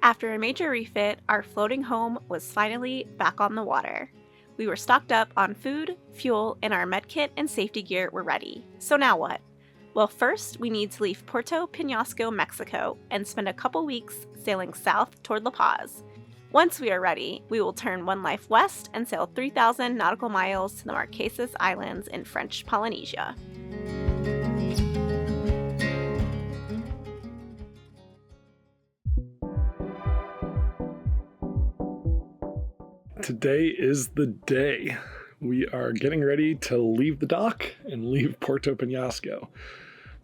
After a major refit, our floating home was finally back on the water. We were stocked up on food, fuel, and our medkit and safety gear were ready. So now what? Well, first we need to leave Puerto Penasco, Mexico, and spend a couple weeks sailing south toward La Paz. Once we are ready, we will turn One Life west and sail 3,000 nautical miles to the Marquesas Islands in French Polynesia. Today is the day. We are getting ready to leave the dock and leave Puerto Penasco.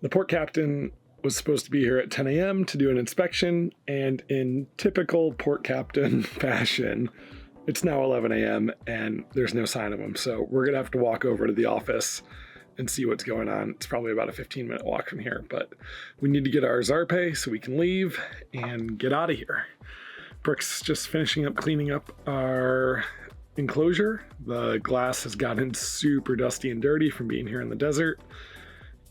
The port captain was supposed to be here at 10 a.m. to do an inspection, and in typical port captain fashion, it's now 11 a.m. and there's no sign of him. So we're going to have to walk over to the office and see what's going on. It's probably about a 15-minute walk from here, but we need to get our Zarpe so we can leave and get out of here. Brooke's just finishing up cleaning up our enclosure. The glass has gotten super dusty and dirty from being here in the desert.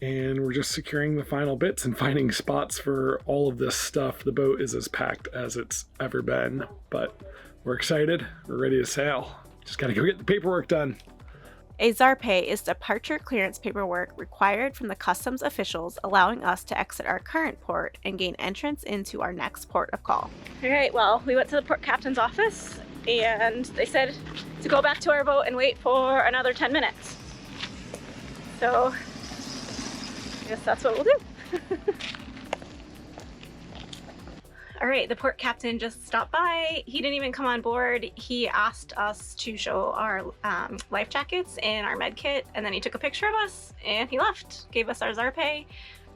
And we're just securing the final bits and finding spots for all of this stuff. The boat is as packed as it's ever been, but we're excited. We're ready to sail. Just gotta go get the paperwork done. A Zarpe is departure clearance paperwork required from the customs officials, allowing us to exit our current port and gain entrance into our next port of call. All right, well, we went to the port captain's office and they said to go back to our boat and wait for another 10 minutes. So I guess that's what we'll do. All right, the port captain just stopped by. He didn't even come on board. He asked us to show our life jackets and our med kit, and then he took a picture of us and he left, gave us our Zarpe.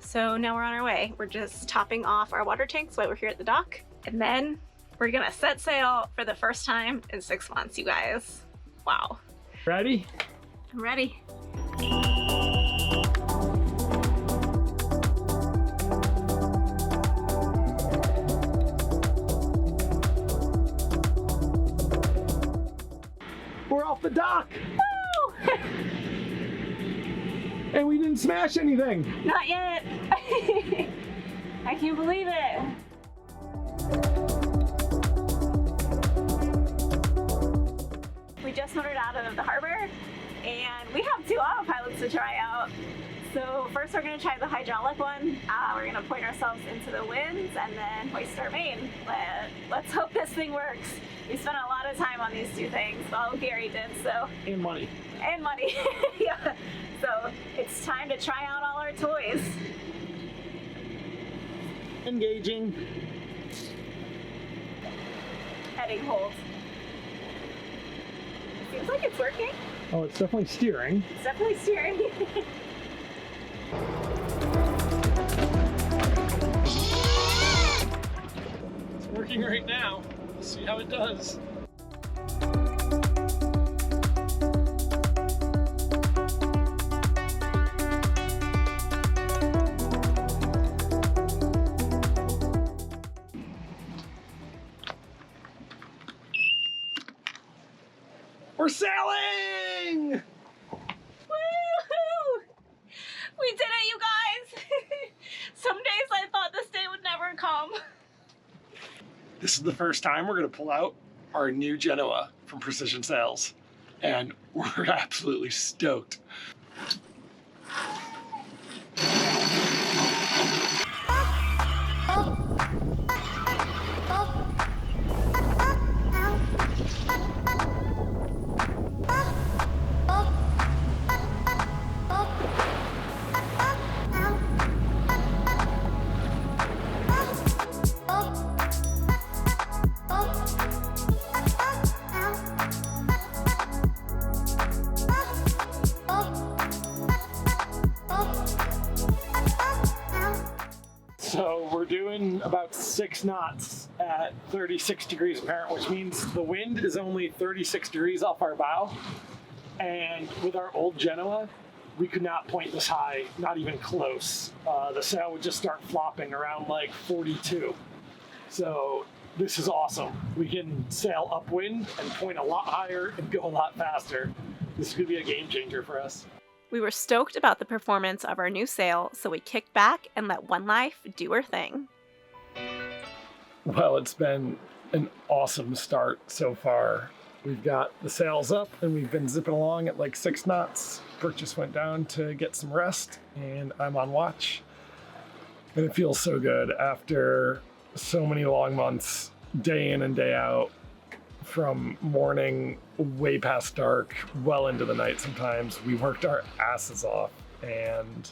So now we're on our way. We're just topping off our water tanks while we're here at the dock, and then we're gonna set sail for the first time in 6 months, you guys. Wow. Ready? I'm ready. We're off the dock! Woo! And we didn't smash anything! Not yet. I can't believe it. We just motored out of the harbor and we have 2 autopilots to try out. So first we're going to try the hydraulic one. We're going to point ourselves into the winds and then hoist our main. Let's hope this thing works. We spent a lot of time on these 2 things. Well, Gary did, so. And money. And money. Yeah. So it's time to try out all our toys. Engaging. Heading hold. Seems like it's working. Oh, it's definitely steering. It's definitely steering. It's working right now. Let's see how it does. We're sailing! Woohoo! We did it, you guys! Some days I thought this day would never come. This is the first time we're going to pull out our new Genoa from Precision Sails, and we're absolutely stoked. So we're doing about 6 knots at 36 degrees apparent, which means the wind is only 36 degrees off our bow. And with our old Genoa, we could not point this high, not even close. The sail would just start flopping around like 42. So this is awesome. We can sail upwind and point a lot higher and go a lot faster. This is gonna be a game changer for us. We were stoked about the performance of our new sail, so we kicked back and let One Life do her thing. Well, it's been an awesome start so far. We've got the sails up and we've been zipping along at like 6 knots. Brooke just went down to get some rest and I'm on watch. And it feels so good after so many long months, day in and day out, from morning way past dark, well into the night sometimes. We worked our asses off and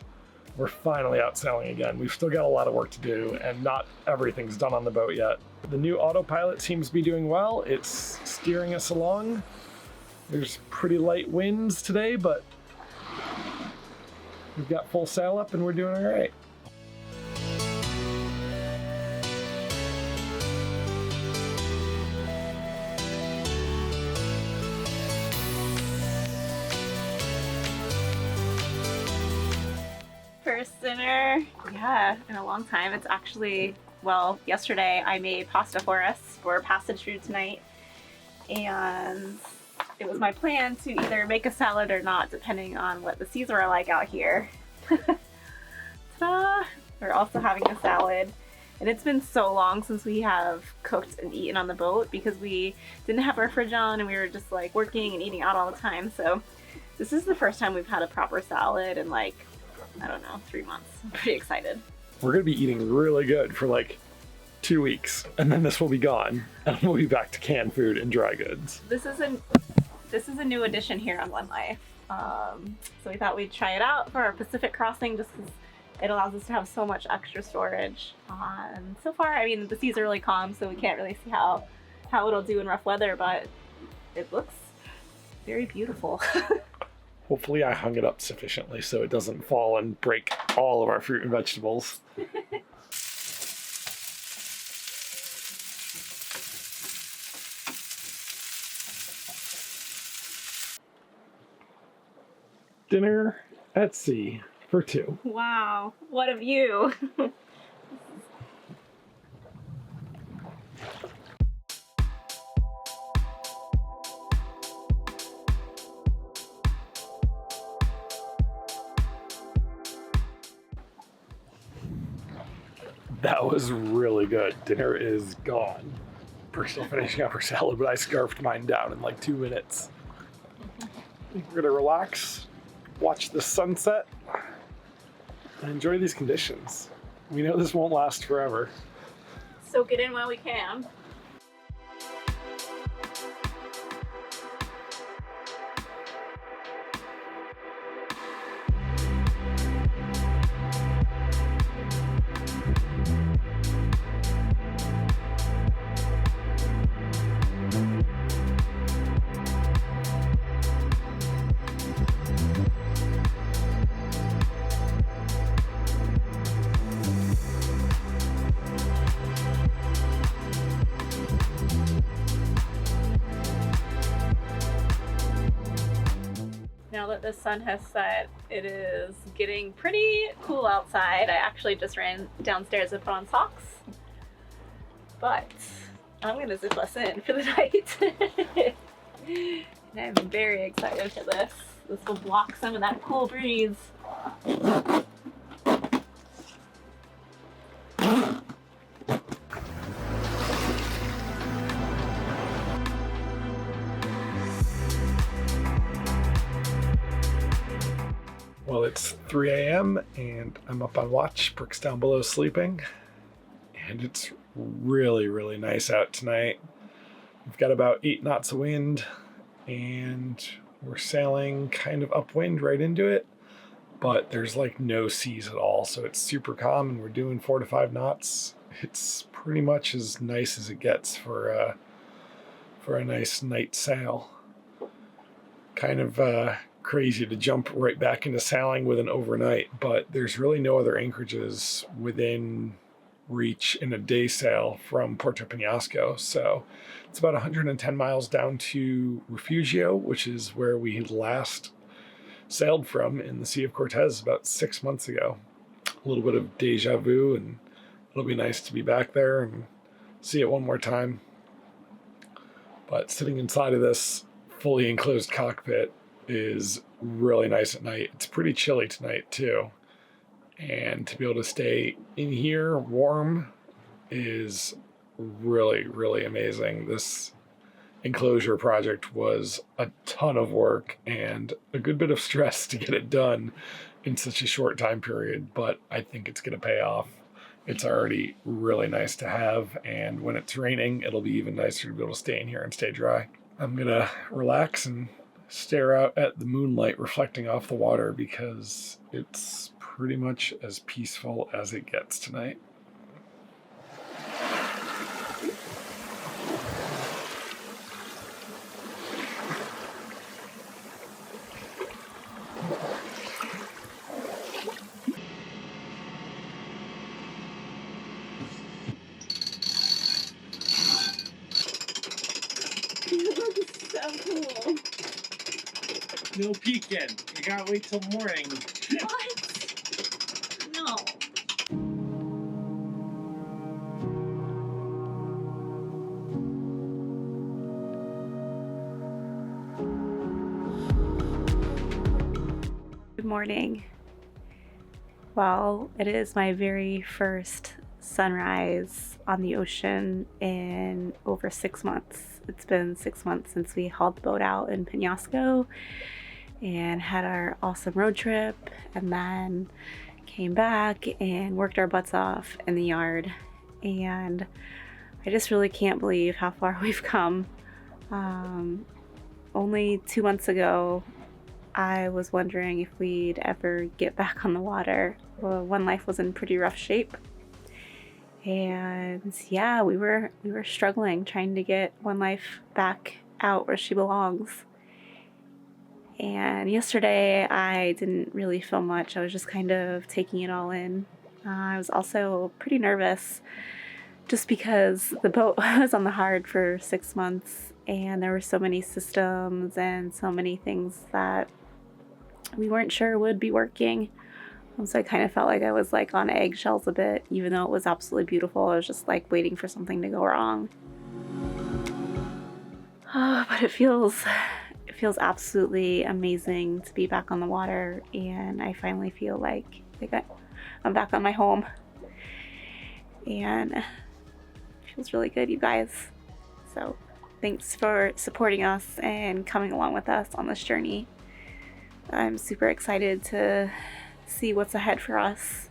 we're finally out sailing again. We've still got a lot of work to do and not everything's done on the boat yet. The new autopilot seems to be doing well. It's steering us along. There's pretty light winds today, but we've got full sail up and we're doing all right. First dinner, yeah, in a long time. It's actually, well, yesterday I made pasta for us for passage through tonight, and it was my plan to either make a salad or not, depending on what the seas were like out here. Ta-da! We're also having a salad, and it's been so long since we have cooked and eaten on the boat because we didn't have our fridge on and we were just like working and eating out all the time. So this is the first time we've had a proper salad in like, I don't know, 3 months. I'm pretty excited. We're gonna be eating really good for like 2 weeks, and then this will be gone, and we'll be back to canned food and dry goods. This is a new addition here on One Life. So we thought we'd try it out for our Pacific crossing just because it allows us to have so much extra storage. And so far, I mean, the seas are really calm, so we can't really see how it'll do in rough weather, but it looks very beautiful. Hopefully I hung it up sufficiently so it doesn't fall and break all of our fruit and vegetables. Dinner at sea for 2. Wow, what a view. That was really good. Dinner is gone. We're still finishing up our salad, but I scarfed mine down in like 2 minutes. We're gonna relax, watch the sunset, and enjoy these conditions. We know this won't last forever. Soak it in while we can. Now that the sun has set, it is getting pretty cool outside. I actually just ran downstairs and put on socks, but I'm gonna zip us in for the night. And I'm very excited for this. This will block some of that cool breeze. Well, it's 3 a.m. and I'm up on watch. Brooke's down below sleeping. And it's really, really nice out tonight. We've got about 8 knots of wind and we're sailing kind of upwind right into it. But there's like no seas at all, so it's super calm and we're doing 4 to 5 knots. It's pretty much as nice as it gets for a nice night sail. Kind of crazy to jump right back into sailing with an overnight, but there's really no other anchorages within reach in a day sail from Puerto Penasco. So it's about 110 miles down to Refugio, which is where we had last sailed from in the Sea of Cortez about 6 months ago. A little bit of deja vu, and it'll be nice to be back there and see it one more time. But sitting inside of this fully enclosed cockpit is really nice at night. It's pretty chilly tonight too. And to be able to stay in here warm is really, really amazing. This enclosure project was a ton of work and a good bit of stress to get it done in such a short time period, but I think it's going to pay off. It's already really nice to have, and when it's raining, it'll be even nicer to be able to stay in here and stay dry. I'm going to relax and stare out at the moonlight reflecting off the water because it's pretty much as peaceful as it gets tonight. It looks so cool. No peeking. You gotta wait till morning. What? No. Good morning. Well, it is my very first sunrise on the ocean in over 6 months. It's been 6 months since we hauled the boat out in Penasco and had our awesome road trip, and then came back and worked our butts off in the yard. And I just really can't believe how far we've come. Only 2 months ago, I was wondering if we'd ever get back on the water. Well, One Life was in pretty rough shape. And yeah, we were struggling trying to get One Life back out where she belongs. And yesterday I didn't really feel much. I was just kind of taking it all in. I was also pretty nervous just because the boat was on the hard for 6 months and there were so many systems and so many things that we weren't sure would be working. So I kind of felt like I was like on eggshells a bit, even though it was absolutely beautiful. I was just like waiting for something to go wrong. But it feels absolutely amazing to be back on the water, and I finally feel like I'm back on my home. And it feels really good, you guys. So thanks for supporting us and coming along with us on this journey. I'm super excited to see what's ahead for us.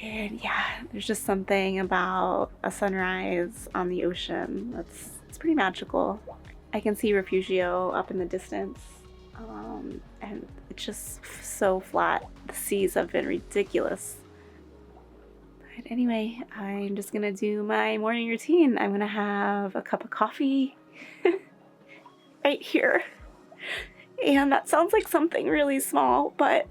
And yeah, there's just something about a sunrise on the ocean it's pretty magical. I can see Refugio up in the distance, and it's just so flat. The seas have been ridiculous. But anyway, I'm just gonna do my morning routine. I'm gonna have a cup of coffee right here. And that sounds like something really small, but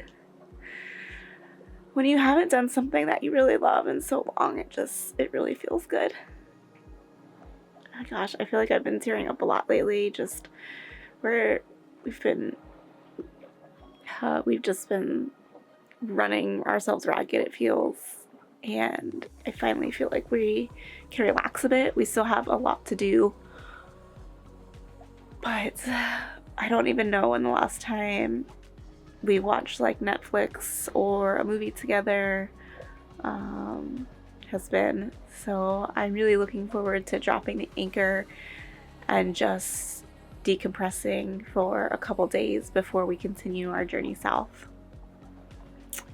when you haven't done something that you really love in so long, it really feels good. Oh gosh, I feel like I've been tearing up a lot lately, just where we've just been running ourselves ragged, it feels. And I finally feel like we can relax a bit. We still have a lot to do, but I don't even know when the last time we watched like Netflix or a movie together has been. So I'm really looking forward to dropping the anchor and just decompressing for a couple days before we continue our journey south.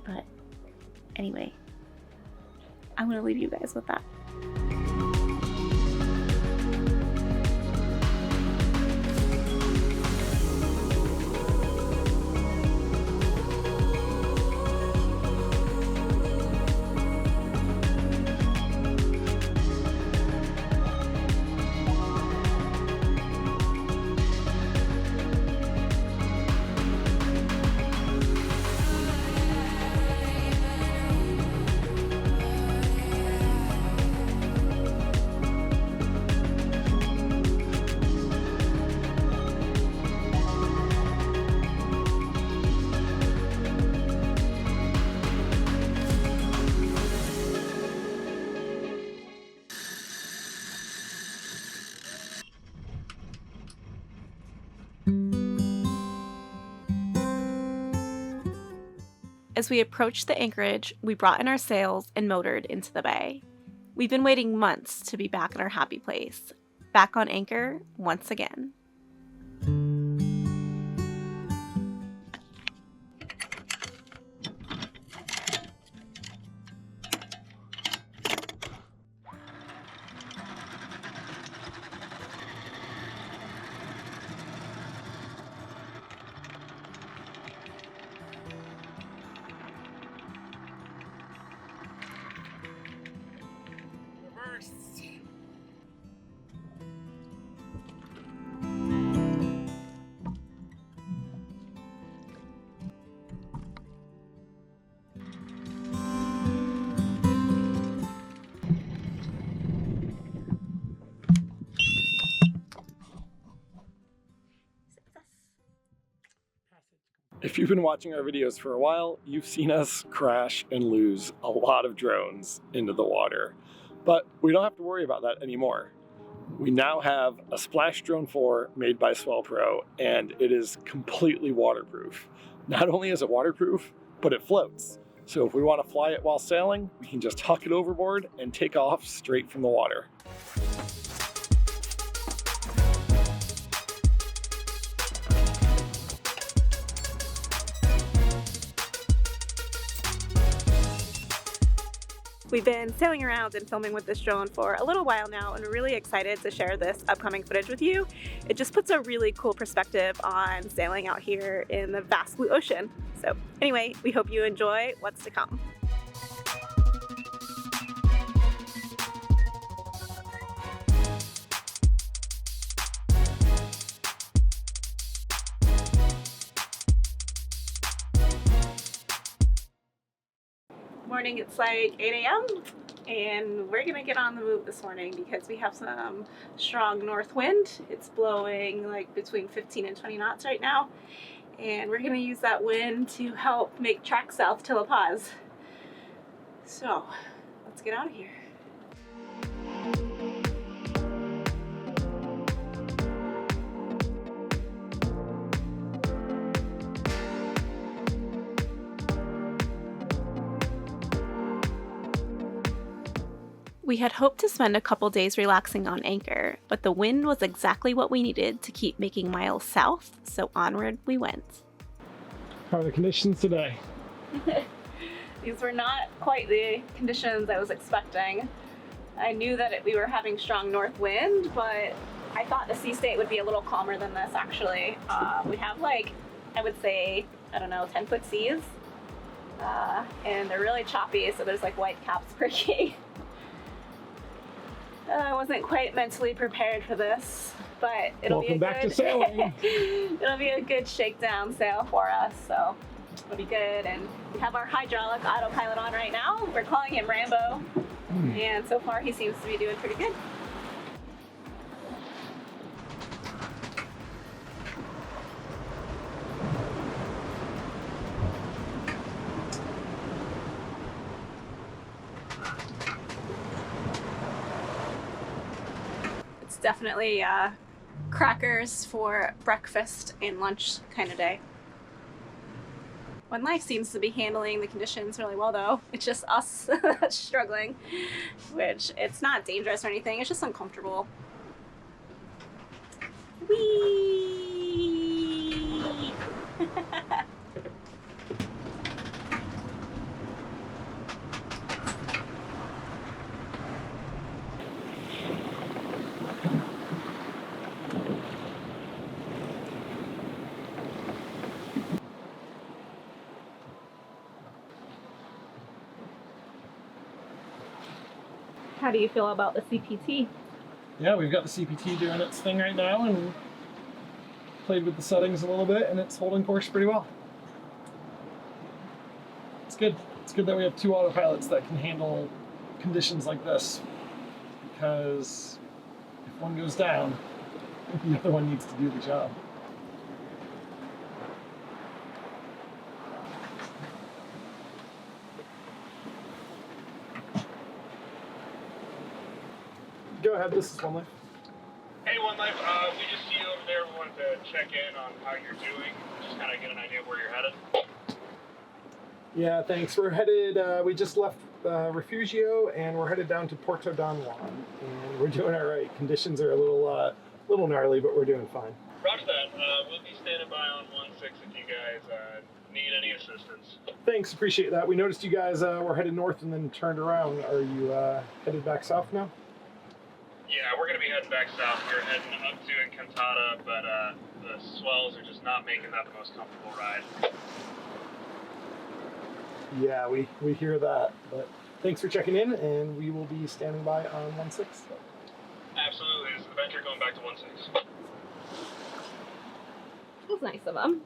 But anyway, I'm going to leave you guys with that. As we approached the anchorage, we brought in our sails and motored into the bay. We've been waiting months to be back in our happy place, back on anchor once again. If you've been watching our videos for a while, you've seen us crash and lose a lot of drones into the water. But we don't have to worry about that anymore. We now have a Splash Drone 4 made by Swell Pro, and it is completely waterproof. Not only is it waterproof, but it floats. So if we want to fly it while sailing, we can just huck it overboard and take off straight from the water. We've been sailing around and filming with this drone for a little while now, and we're really excited to share this upcoming footage with you. It just puts a really cool perspective on sailing out here in the vast blue ocean. So anyway, we hope you enjoy what's to come. Morning, it's like 8 a.m. and we're gonna get on the move this morning because we have some strong north wind. It's blowing like between 15 and 20 knots right now, and we're gonna use that wind to help make track south to La Paz. So let's get out of here. We had hoped to spend a couple days relaxing on anchor, but the wind was exactly what we needed to keep making miles south, so onward we went. How are the conditions today? These were not quite the conditions I was expecting. I knew that we were having strong north wind, but I thought the sea state would be a little calmer than this actually. We have like, I would say, I don't know, 10-foot seas, and they're really choppy, so there's like white caps breaking. I wasn't quite mentally prepared for this, but it'll Welcome be a back good, to sailing. It'll be a good shakedown sail for us, so it'll be good. And we have our hydraulic autopilot on right now. We're calling him Rambo, and so far he seems to be doing pretty good. Definitely crackers for breakfast and lunch kind of day. One Life seems to be handling the conditions really well though. It's just us struggling, which it's not dangerous or anything, it's just uncomfortable. Whee! How do you feel about the CPT? Yeah, we've got the CPT doing its thing right now, and played with the settings a little bit, and it's holding course pretty well. It's good. It's good that we have two autopilots that can handle conditions like this, because if one goes down, the other one needs to do the job. Go ahead, this is One Life. Hey, One Life, we just see you over there. We wanted to check in on how you're doing, just kind of get an idea of where you're headed. Yeah, thanks. We're headed, we just left Refugio, and we're headed down to Porto Don Juan, and we're doing all right. Conditions are a little gnarly, but we're doing fine. Roger that. We'll be standing by on 1-6 if you guys need any assistance. Thanks, appreciate that. We noticed you guys were headed north and then turned around. Are you headed back south now? Yeah, we're going to be heading back south. We're heading up to Encantada, but the swells are just not making that the most comfortable ride. Yeah, we hear that, but thanks for checking in, and we will be standing by on 1-6. Absolutely. This is the venture going back to 1-6. That was nice of them.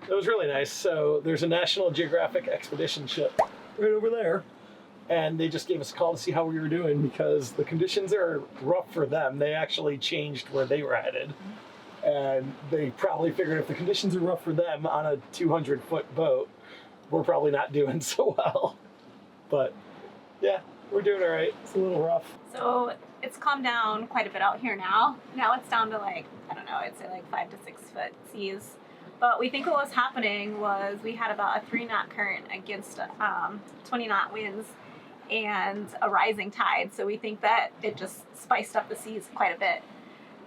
It was really nice. So there's a National Geographic expedition ship right over there, and they just gave us a call to see how we were doing because the conditions are rough for them. They actually changed where they were headed, and they probably figured if the conditions are rough for them on a 200-foot boat, we're probably not doing so well. But yeah, we're doing all right. It's a little rough. So it's calmed down quite a bit out here now. Now it's down to like, I don't know, I'd say like 5 to 6 foot seas. But we think what was happening was we had about a 3-knot current against 20-knot winds and a rising tide. So we think that it just spiced up the seas quite a bit.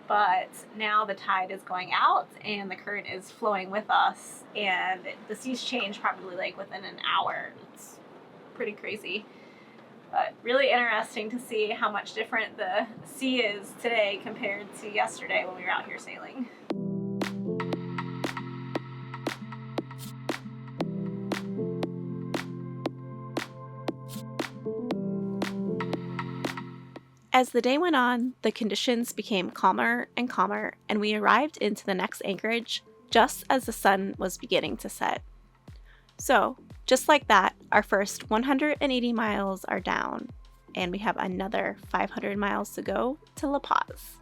But now the tide is going out and the current is flowing with us, and the seas change probably like within an hour. It's pretty crazy. But really interesting to see how much different the sea is today compared to yesterday when we were out here sailing. As the day went on, the conditions became calmer and calmer, and we arrived into the next anchorage just as the sun was beginning to set. So, just like that, our first 180 miles are down, and we have another 500 miles to go to La Paz.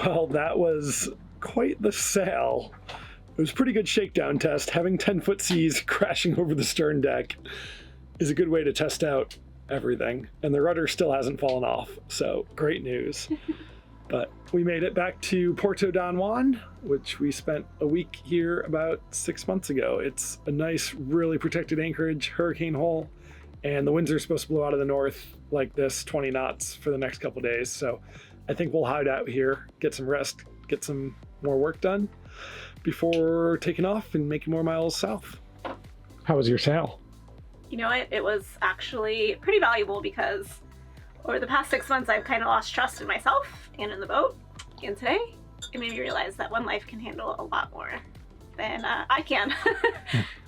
Well, that was quite the sail. It was a pretty good shakedown test. Having 10-foot seas crashing over the stern deck is a good way to test out everything. And the rudder still hasn't fallen off, so great news. But we made it back to Porto Don Juan, which we spent a week here about 6 months ago. It's a nice, really protected anchorage, hurricane hole, and the winds are supposed to blow out of the north like this, 20 knots for the next couple days. So I think we'll hide out here, get some rest, get some more work done before taking off and making more miles south. How was your sail? You know what? It was actually pretty valuable because over the past 6 months, I've kind of lost trust in myself and in the boat. And today, it made me realize that one life can handle a lot more than I can.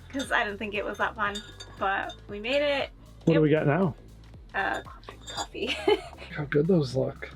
Because I didn't think it was that fun. But we made it. What do we got now? Coffee. How good those look.